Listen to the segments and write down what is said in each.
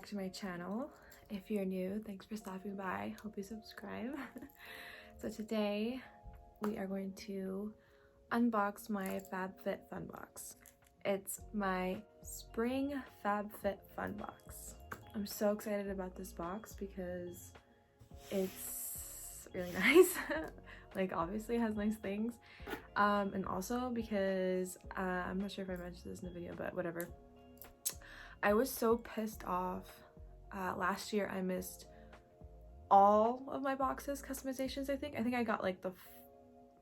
back to my channel. If you're new, thanks for stopping by. Hope you subscribe. So today we are going to unbox my Fabfitfun box. It's my spring Fabfitfun box. I'm so excited about this box because it's really nice. Like, obviously it has nice things, and also because I'm not sure if I mentioned this in the video, but whatever. I was so pissed off. Last year I missed all of my boxes customizations. I think I got like the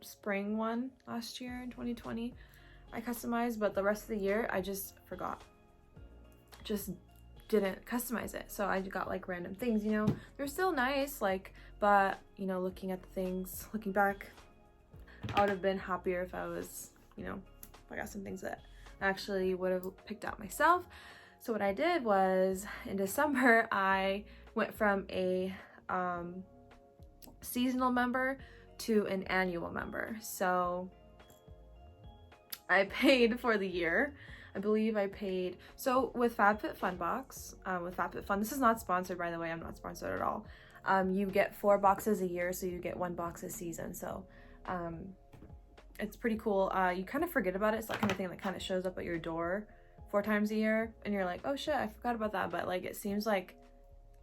spring one last year in 2020 I customized, but the rest of the year I just forgot, just didn't customize it. So I got like random things, you know, they're still nice, like, but you know, looking at the things, looking back, I would have been happier if I was, you know, if I got some things that I actually would have picked out myself. So what I did was, in December, I went from a seasonal member to an annual member. So I paid for the year. I believe I paid, so with Fabfitfun box, with Fabfitfun, this is not sponsored, by the way, I'm not sponsored at all. You get 4 boxes a year, so you get 1 box a season. So it's pretty cool. You kind of forget about it. It's that kind of thing that kind of shows up at your door 4 times a year, and you're like, oh shit, I forgot about that. But like, it seems like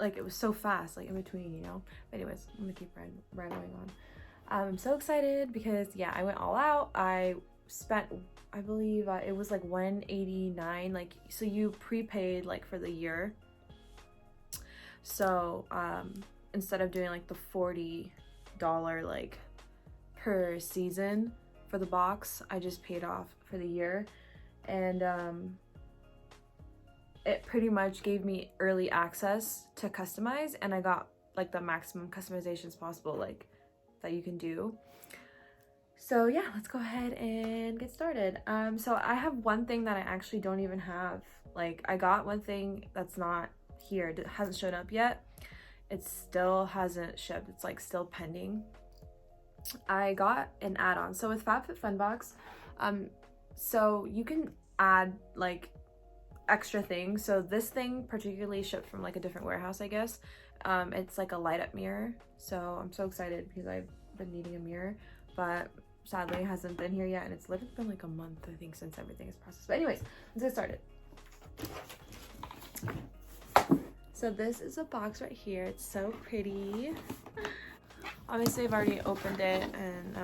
it was so fast, like in between, you know. But anyways, I'm gonna keep rambling on. I'm so excited because yeah, I went all out. I spent, I believe it was like $189, like, so you prepaid like for the year. So instead of doing like the $40 like per season for the box, I just paid off for the year. And it pretty much gave me early access to customize, and I got like the maximum customizations possible, like, that you can do. So yeah, let's go ahead and get started. So I have one thing that I actually don't even have. Like, I got one thing that's not here, it hasn't shown up yet. It still hasn't shipped, it's like still pending. I got an add-on. So with Fabfitfun box, so you can add like extra things. So this thing particularly shipped from like a different warehouse, I guess. It's like a light up mirror. So I'm so excited because I've been needing a mirror, but sadly it hasn't been here yet, and it's literally been like a month, I think, since everything is processed. But anyways, let's get started. So this is a box right here. It's so pretty. Obviously I've already opened it, and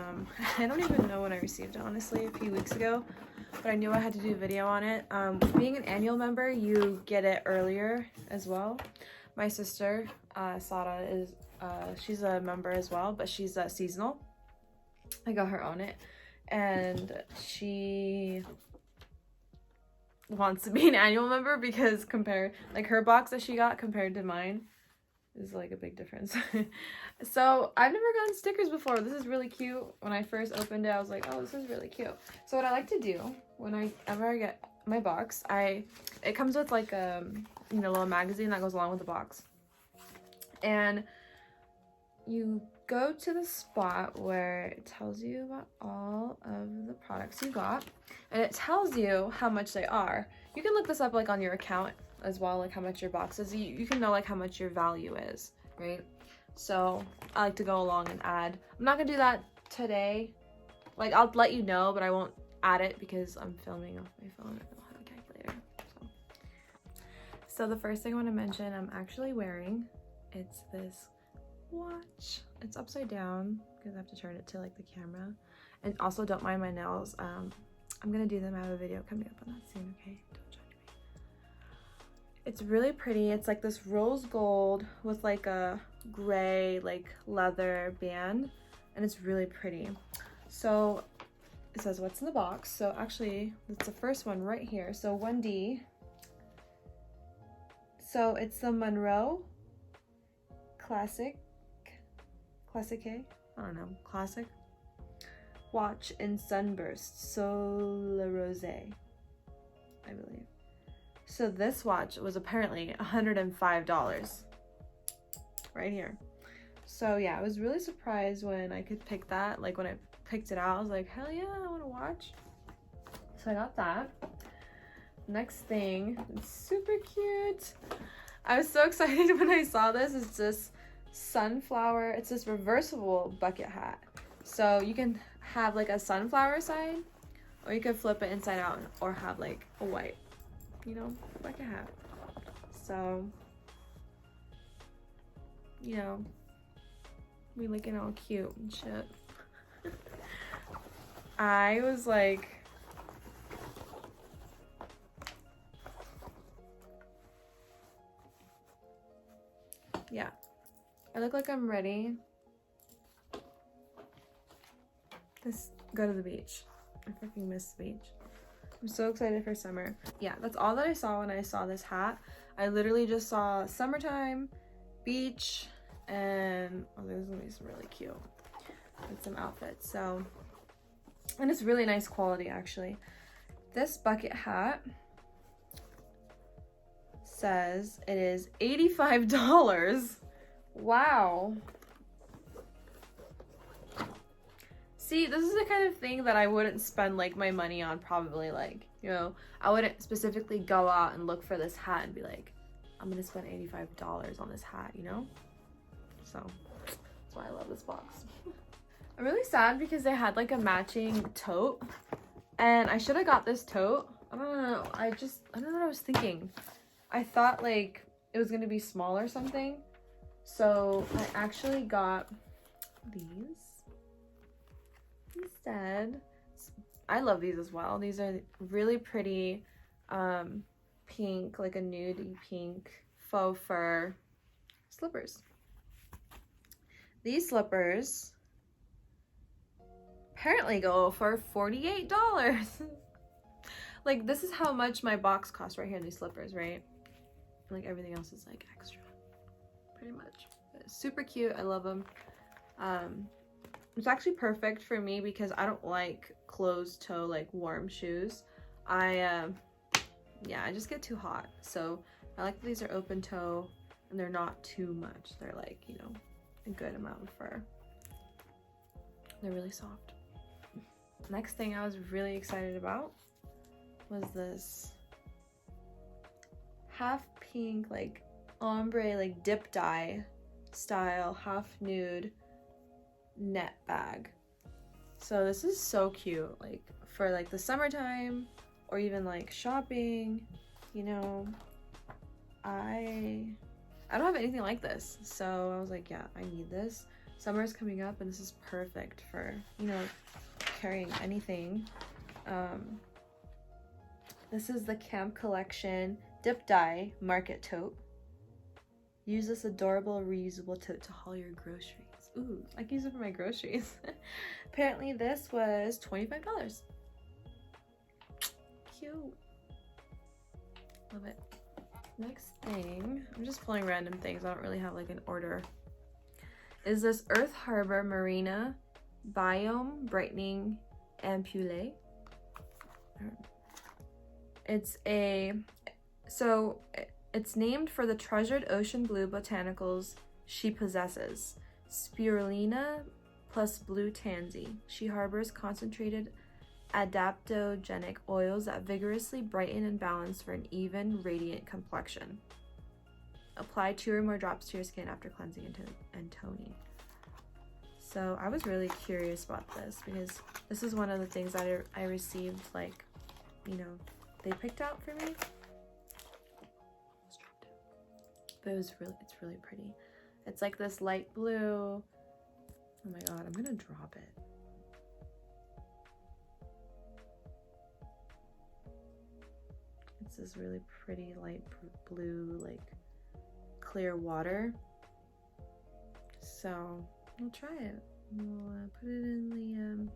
I don't even know when I received it, honestly, a few weeks ago, but I knew I had to do a video on it. Being an annual member, you get it earlier as well. My sister, Sada, is she's a member as well, but she's seasonal. I got her on it, and she wants to be an annual member because like her box that she got compared to mine is like a big difference. So I've never gotten stickers before. This is really cute. When I first opened it, I was like, oh, this is really cute. So what I like to do whenever I get my box, it comes with like a, you know, little magazine that goes along with the box, and you go to the spot where it tells you about all of the products you got, and it tells you how much they are. You can look this up like on your account as well, like how much your box is. You can know like how much your value is, right? So I like to go along and add. I'm not gonna do that today. Like, I'll let you know, but I won't add it because I'm filming off my phone. I don't have a calculator. So the first thing I want to mention, I'm actually wearing, it's this watch. It's upside down because I have to turn it to like the camera. And also, don't mind my nails. I'm gonna do them. I have a video coming up on that soon, okay? Don't judge me. It's really pretty. It's like this rose gold with like a gray like leather band, and it's really pretty. So it says what's in the box. So actually, it's the first one right here. So 1D. So it's the Monroe Classic watch in sunburst Solar Rose, I believe. So this watch was apparently $105 right here. So yeah, I was really surprised when I could pick that. Like, when I picked it out, I was like, hell yeah, I want to watch. So I got that. Next thing, it's super cute. I was so excited when I saw this. It's this sunflower, it's this reversible bucket hat. So you can have like a sunflower side, or you could flip it inside out, or have like a white, you know, bucket hat. So, you know, we looking all cute and shit. I was like, yeah, I look like I'm ready to go to the beach. I freaking miss the beach. I'm so excited for summer. Yeah, that's all that I saw when I saw this hat. I literally just saw summertime, beach, and oh, there's gonna be some really cute and some outfits. So, and it's really nice quality actually. This bucket hat says it is $85. Wow. See, this is the kind of thing that I wouldn't spend like my money on, probably. Like, you know, I wouldn't specifically go out and look for this hat and be like, I'm gonna spend $85 on this hat, you know? So that's why I love this box. I'm really sad because they had like a matching tote, and I should have got this tote. I don't know, I don't know what I was thinking. I thought like it was gonna be small or something, so I actually got these instead. I love these as well. These are really pretty pink, like a nude pink faux fur slippers. These slippers apparently go for $48. Like, this is how much my box cost right here in these slippers, right? Like, everything else is like extra, pretty much. But super cute. I love them. It's actually perfect for me because I don't like closed toe, like warm shoes. Yeah, I just get too hot. So I like that these are open toe and they're not too much. They're like, you know, a good amount of fur. They're really soft. Next thing I was really excited about was this half pink, like ombre, like dip dye style, half nude net bag. So this is so cute, like for like the summertime or even like shopping, you know. I don't have anything like this, so I was like, yeah, I need this. Summer's coming up and this is perfect for, you know, carrying anything. This is the Camp Collection Dip Dye Market Tote. Use this adorable reusable tote to haul your groceries. Ooh, I can use it for my groceries. Apparently this was $25. Cute. Love it. Next thing, I'm just pulling random things. I don't really have like an order. Is this Earth Harbor Marina Biome Brightening Ampoule. It's named for the treasured ocean blue botanicals she possesses. Spirulina plus blue tansy. She harbors concentrated adaptogenic oils that vigorously brighten and balance for an even, radiant complexion. Apply 2 or more drops to your skin after cleansing and toning. So I was really curious about this because this is one of the things that I received, like, you know, they picked out for me. But it's really pretty. It's like this light blue. Oh my god, I'm gonna drop it. It's this really pretty light blue, like clear water. So we'll try it. We'll put it in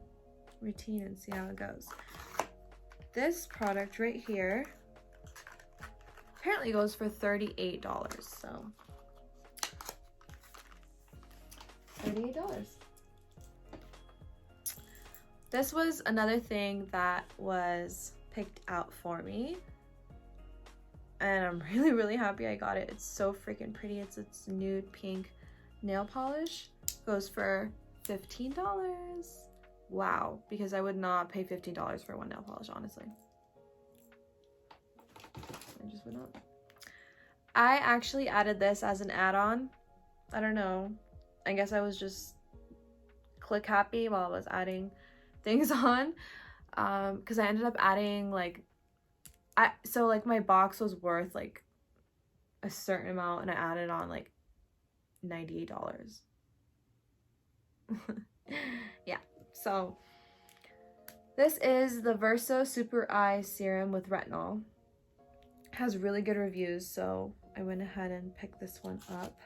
the routine and see how it goes. This product right here apparently goes for $38. So $38. This was another thing that was picked out for me, and I'm really happy I got it. It's so freaking pretty. It's nude pink nail polish. Goes for $15. Wow, because I would not pay $15 for one nail polish, honestly. I just would not. I actually added this as an add-on. I don't know. I guess I was just click happy while I was adding things on. Because I ended up adding like, so like my box was worth like a certain amount and I added on like $98. Yeah, so this is the Verso Super Eye Serum with retinol. It has really good reviews, so I went ahead and picked this one up.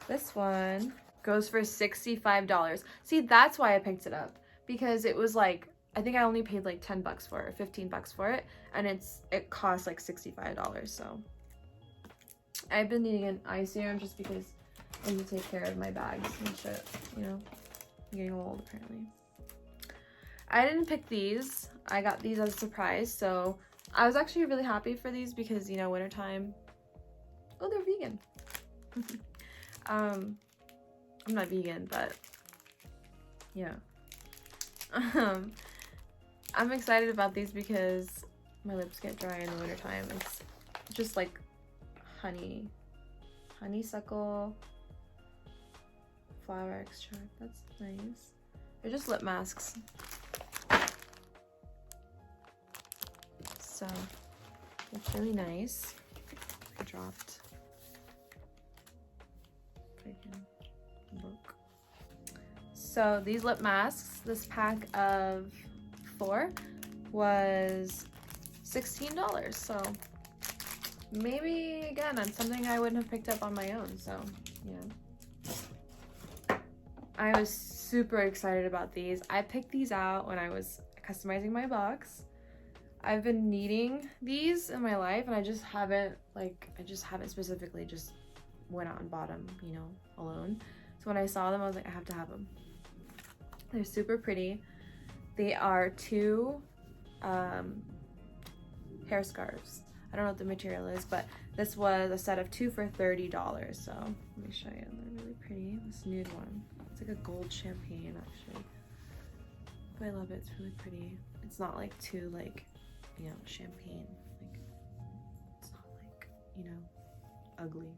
This one goes for $65. See, that's why I picked it up, because it was like, I think I only paid like 10 bucks for it, 15 bucks for it, and it costs like $65. So I've been needing an eye serum just because I need to take care of my bags and shit, you know. I'm getting old apparently. I didn't pick these. I got these as a surprise, so I was actually really happy for these because, you know, wintertime. Oh, they're vegan. I'm not vegan, but yeah. I'm excited about these because my lips get dry in the wintertime. It's just like honeysuckle flower extract. That's nice. They're just lip masks. So it's really nice. I dropped. If I can look. So these lip masks, this pack of 4 was $16. So maybe again on something I wouldn't have picked up on my own. So yeah, I was super excited about these. I picked these out when I was customizing my box. I've been needing these in my life, and I just haven't specifically just went out and bought them, you know, alone. So when I saw them, I was like, I have to have them. They're super pretty. They are 2 hair scarves. I don't know what the material is, but this was a set of 2 for $30. So let me show you. They're really pretty. This nude one. It's like a gold champagne, actually. But I love it. It's really pretty. It's not like too like, you know, champagne. Like, it's not like, you know, ugly.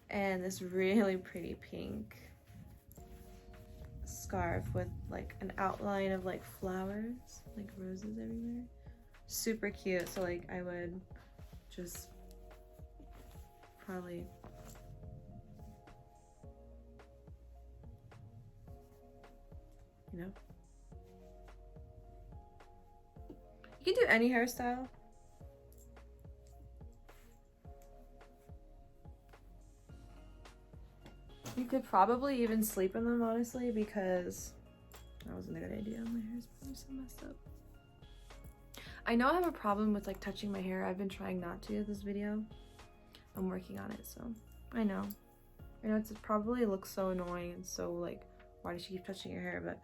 And this really pretty pink scarf with like an outline of like flowers, like roses everywhere. Super cute. So like I would just probably you know, you can do any hairstyle. You could probably even sleep in them, honestly, because that wasn't a good idea. My hair's probably so messed up. I know I have a problem with like touching my hair. I've been trying not to this video. I'm working on it, so I know it probably looks so annoying and so like, why does she keep touching your hair? But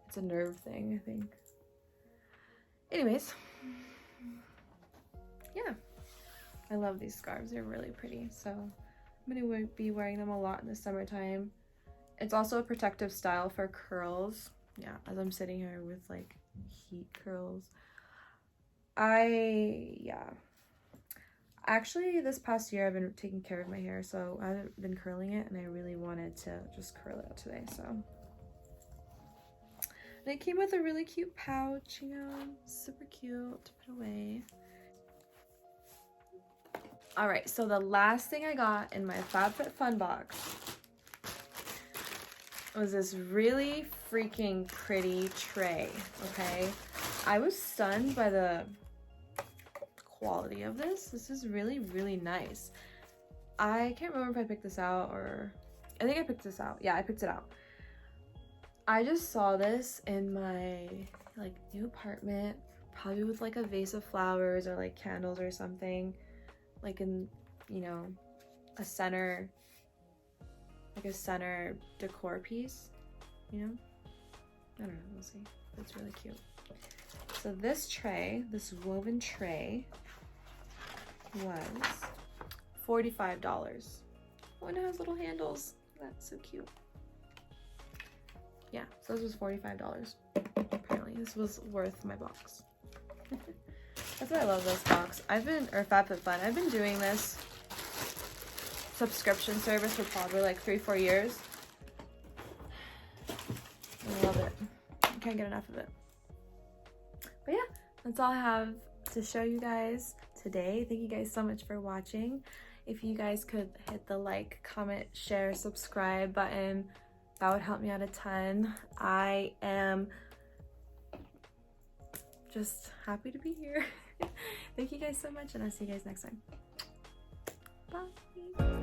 it's a nerve thing, I think. Anyways, yeah, I love these scarves. They're really pretty. So I'm gonna be wearing them a lot in the summertime. It's also a protective style for curls. Yeah, as I'm sitting here with like heat curls. Actually, this past year I've been taking care of my hair, so I haven't been curling it, and I really wanted to just curl it out today, so. And it came with a really cute pouch, you know, super cute to put away. All right, so the last thing I got in my Fabfitfun box was this really freaking pretty tray, okay? I was stunned by the quality of this. This is really, really nice. I can't remember if I picked this out or... I think I picked this out. Yeah, I picked it out. I just saw this in my like new apartment, probably with like a vase of flowers or like candles or something, like in, you know, a center, like a center decor piece, you know? I don't know, we'll see. It's really cute. So this tray, this woven tray, was $45. Oh, and it has little handles. That's so cute. Yeah, so this was $45. Apparently this was worth my box. That's why I love this box. Or Fabfitfun, I've been doing this subscription service for probably like 3-4 years. I love it. I can't get enough of it. But yeah, that's all I have to show you guys today. Thank you guys so much for watching. If you guys could hit the like, comment, share, subscribe button, that would help me out a ton. I am just happy to be here. Thank you guys so much, and I'll see you guys next time. Bye.